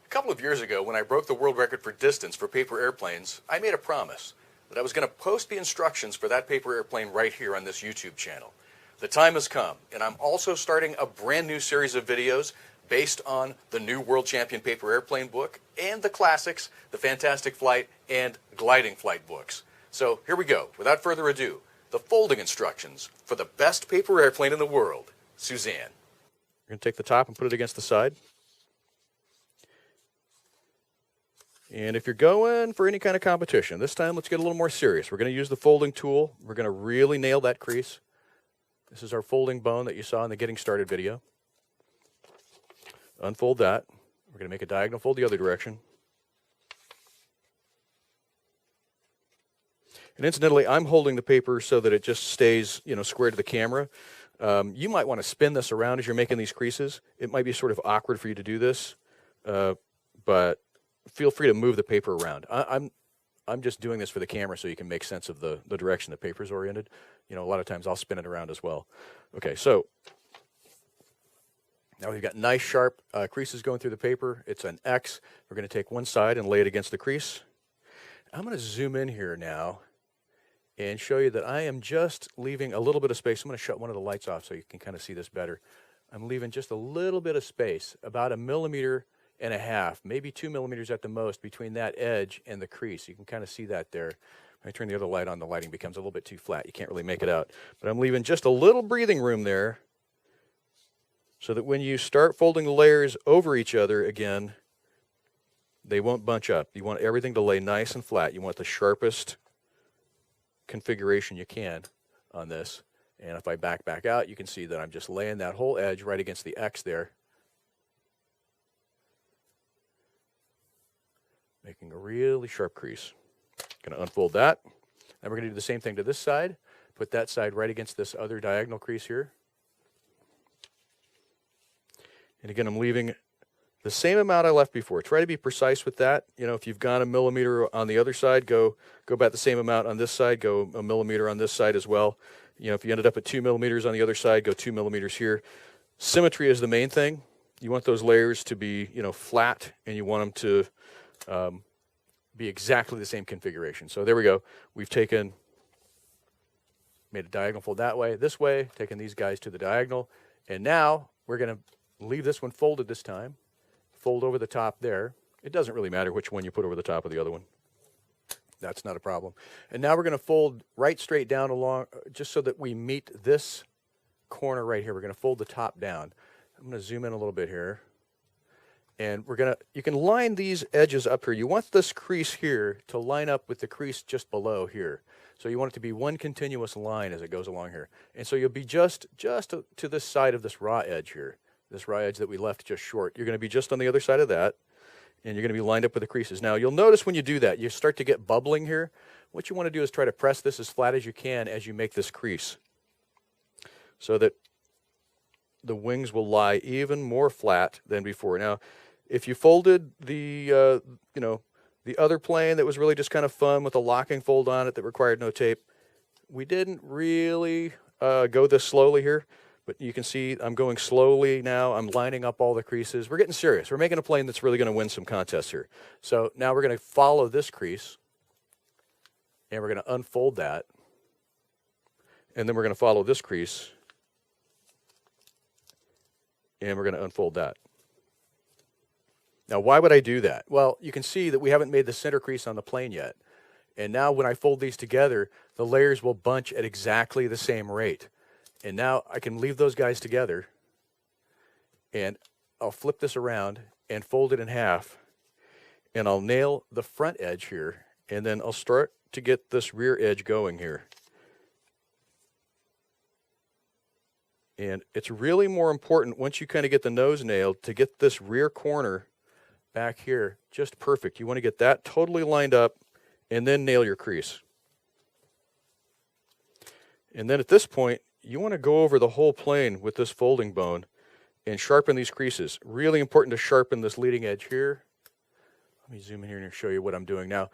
A couple of years ago, when I broke the world record for distance for paper airplanes, I made a promise that I was going to post the instructions for that paper airplane right here on this YouTube channel. The time has come, and I'm also starting a brand new series of videos based on the new World Champion Paper Airplane book and the classics, the Fantastic Flight and Gliding Flight books. So here we go. Without further ado, the folding instructions for the best paper airplane in the world, Suzanne. We're going to take the top and put it against the side. And if you're going for any kind of competition, this time let's get a little more serious. We're going to use the folding tool. We're going to really nail that crease. This is our folding bone that you saw in the Getting Started video. Unfold that. We're going to make a diagonal fold the other direction. And incidentally, I'm holding the paper so that it just stays, square to the camera. You might want to spin this around as you're making these creases. It might be sort of awkward for you to do this, but feel free to move the paper around. I'm just doing this for the camera so you can make sense of the direction the paper's oriented. A lot of times I'll spin it around as well. Okay, so now we've got nice sharp creases going through the paper. It's an X. We're going to take one side and lay it against the crease. I'm going to zoom in here now and show you that I am just leaving a little bit of space. I'm going to shut one of the lights off so you can kind of see this better. I'm leaving just a little bit of space, about 1.5 millimeters, maybe 2 millimeters at the most, between that edge and the crease. You can kind of see that there. When I turn the other light on, the lighting becomes a little bit too flat. You can't really make it out. But I'm leaving just a little breathing room there so that when you start folding the layers over each other again, they won't bunch up. You want everything to lay nice and flat. You want the sharpest configuration you can on this. And if I back out, you can see that I'm just laying that whole edge right against the X there, making a really sharp crease. Going to unfold that. Then we're going to do the same thing to this side. Put that side right against this other diagonal crease here. And again, I'm leaving the same amount I left before. Try to be precise with that. If you've gone 1 millimeter on the other side, go about the same amount on this side. Go 1 millimeter on this side as well. If you ended up at 2 millimeters on the other side, go 2 millimeters here. Symmetry is the main thing. You want those layers to be, flat, and you want them to be exactly the same configuration. So there we go. We've made a diagonal fold that way, this way, taken these guys to the diagonal, and now we're going to leave this one folded this time. Fold over the top there. It doesn't really matter which one you put over the top of the other one. That's not a problem. And now we're going to fold right straight down along, just so that we meet this corner right here. We're going to fold the top down. I'm going to zoom in a little bit here. And you can line these edges up here. You want this crease here to line up with the crease just below here. So you want it to be one continuous line as it goes along here. And so you'll be just to this side of this raw edge here, this raw edge that we left just short. You're going to be just on the other side of that, and you're going to be lined up with the creases. Now, you'll notice when you do that, you start to get bubbling here. What you want to do is try to press this as flat as you can as you make this crease, so that the wings will lie even more flat than before. Now, if you folded the other plane that was really just kind of fun with a locking fold on it that required no tape, we didn't really go this slowly here, but you can see I'm going slowly now. I'm lining up all the creases. We're getting serious. We're making a plane that's really going to win some contests here. So now we're going to follow this crease, and we're going to unfold that, and then we're going to follow this crease, and we're going to unfold that. Now, why would I do that? Well, you can see that we haven't made the center crease on the plane yet. And now when I fold these together, the layers will bunch at exactly the same rate. And now I can leave those guys together, and I'll flip this around and fold it in half, and I'll nail the front edge here, and then I'll start to get this rear edge going here. And it's really more important, once you kind of get the nose nailed, to get this rear corner back here just perfect. You want to get that totally lined up and then nail your crease. And then at this point, you want to go over the whole plane with this folding bone and sharpen these creases. Really important to sharpen this leading edge here. Let me zoom in here and show you what I'm doing now.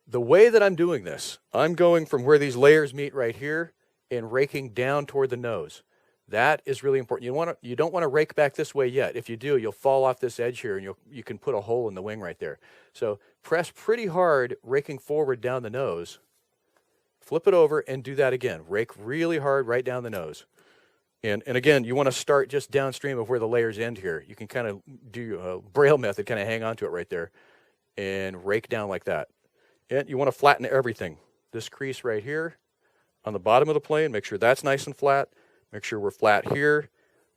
The way that I'm doing this, I'm going from where these layers meet right here and raking down toward the nose. That is really important. You don't want to rake back this way yet. If you do, you'll fall off this edge here, and you can put a hole in the wing right there. So press pretty hard, raking forward down the nose. Flip it over and do that again. Rake really hard right down the nose. And again, you want to start just downstream of where the layers end here. You can kind of do a Braille method, kind of hang on to it right there, and rake down like that. And you want to flatten everything. This crease right here on the bottom of the plane, make sure that's nice and flat. Make sure we're flat here.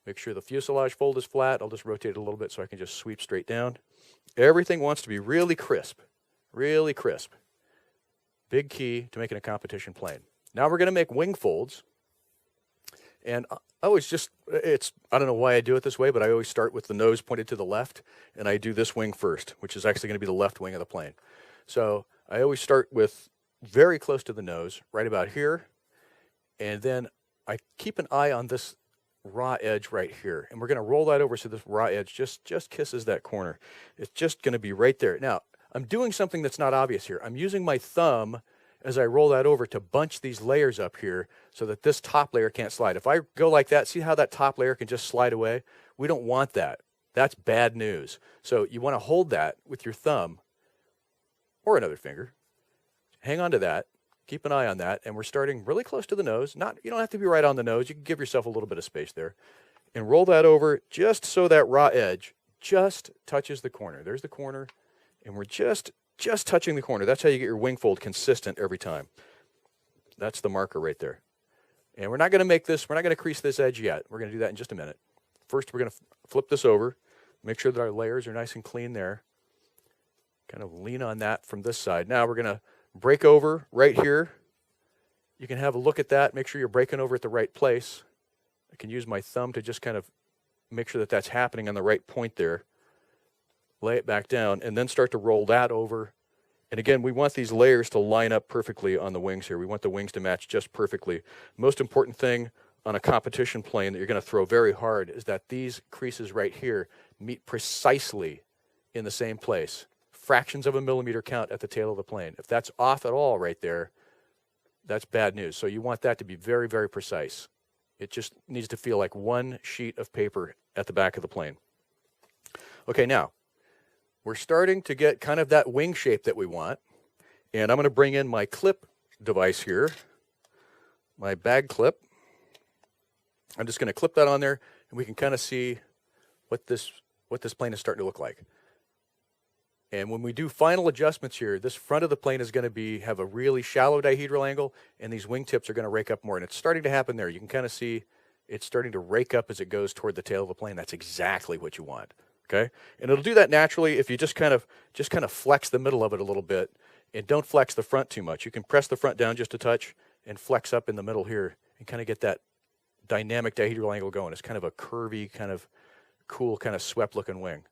Make sure the fuselage fold is flat. I'll just rotate it a little bit so I can just sweep straight down. Everything wants to be really crisp, really crisp. Big key to making a competition plane. Now we're going to make wing folds. And I always just, I don't know why I do it this way, but I always start with the nose pointed to the left, and I do this wing first, which is actually going to be the left wing of the plane. So I always start with very close to the nose, right about here, and then I keep an eye on this raw edge right here, and we're going to roll that over so this raw edge just kisses that corner. It's just going to be right there. Now, I'm doing something that's not obvious here. I'm using my thumb as I roll that over to bunch these layers up here so that this top layer can't slide. If I go like that, see how that top layer can just slide away? We don't want that. That's bad news. So you want to hold that with your thumb or another finger. Hang on to that. Keep an eye on that, and we're starting really close to the nose. You don't have to be right on the nose. You can give yourself a little bit of space there. And roll that over just so that raw edge just touches the corner. There's the corner, and we're just touching the corner. That's how you get your wing fold consistent every time. That's the marker right there. And we're not going to crease this edge yet. We're going to do that in just a minute. First, we're going to flip this over, make sure that our layers are nice and clean there. Kind of lean on that from this side. Now we're going to break over right here. You can have a look at that. Make sure you're breaking over at the right place. I can use my thumb to just kind of make sure that that's happening on the right point there. Lay it back down, and then start to roll that over. And again, we want these layers to line up perfectly on the wings here. We want the wings to match just perfectly. Most important thing on a competition plane that you're going to throw very hard is that these creases right here meet precisely in the same place. Fractions of a millimeter count at the tail of the plane. If that's off at all right there, that's bad news. So you want that to be very, very precise. It just needs to feel like one sheet of paper at the back of the plane. Okay, now, we're starting to get kind of that wing shape that we want. And I'm going to bring in my clip device here, my bag clip. I'm just going to clip that on there, and we can kind of see what this plane is starting to look like. And when we do final adjustments here, this front of the plane is going to have a really shallow dihedral angle, and these wingtips are going to rake up more. And it's starting to happen there. You can kind of see it's starting to rake up as it goes toward the tail of the plane. That's exactly what you want. Okay? And it'll do that naturally if you just kind of flex the middle of it a little bit, and don't flex the front too much. You can press the front down just a touch and flex up in the middle here and kind of get that dynamic dihedral angle going. It's kind of a curvy, kind of cool, kind of swept looking wing.